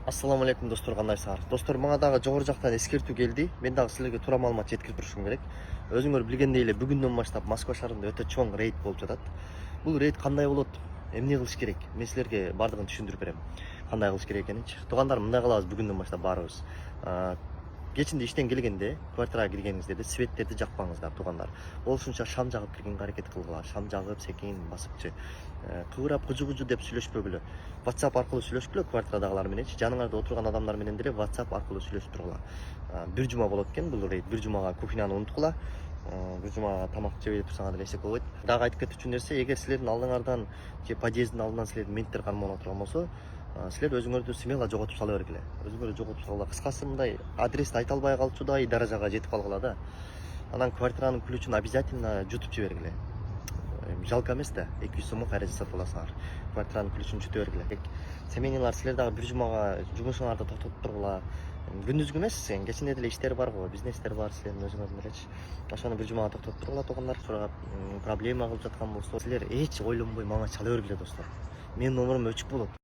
Ассаламу алейкум достор, кандайсыздар? Достор, мага дагы жогору жактан эскертүү келди. Мен дагы силерге туура маалымат жеткирип турушум керек. Өзүңөр билгендей эле бүгүндөн баштап Москва шаарында өтө чоң рейд болуп жатат. Бул рейд кандай болот? Эмне кылыш керек? Мен силерге бардыгын түшүндүрүп берем. Кандай кылыш керек экенинчи. Туугандар, мындай кылабыз бүгүндөн баштап баарыбыз. Кечинде иштен келгенде, квартирага киргениңиздерде светтерди жакпаңыздар, туугандар. Болушунча шам жагып киргенге аракет кылгыла. Шам жагып, секин басыпчы. Кыбырап кыжу деп сүйлөшпөгүлө. WhatsApp аркылуу сүйлөшкүлө квартирадагылар мененчи. Жаныңарда отурган адамдар менен деле WhatsApp аркылуу сүйлөшүп тургула. Бир жума болот экен бул рейд. Бир жумага кухняны унуткула. Бир жумага тамак жебей турсаңар деле эчтеке болбойт. Дагы айтып кетчү нерсе, эгер силердин алдыңардан же подъезддин алдынан силердин менттер кармалып турган болсо, силер өзүңөрдү смело жоготуп сала бергиле. Өзүңөрдү жоготуп салгыла. Кыскасы мындай адрести айта албай калчудай даражага жетип калгыла да. Анан квартиранын ключун обязательно жутуп жибергиле. Жалко эмес да, 200 сомго кайра жасатып аласыңар. Квартиранын ключун жутуп бергиле. Семенилар, силер дагы бир жумага жумушуңарды токтотуп тургула. Күндүзгү эмес, кечинде деле иштер бар го, бизнестер бар силердин өзүңөрдүн элечи. Ошону бир жумага токтотуп тургула туугандар. Проблема кылып жаткан болсо, силер эч ойлонбой мага чала бергиле достор. Менин номерум өчүк болот.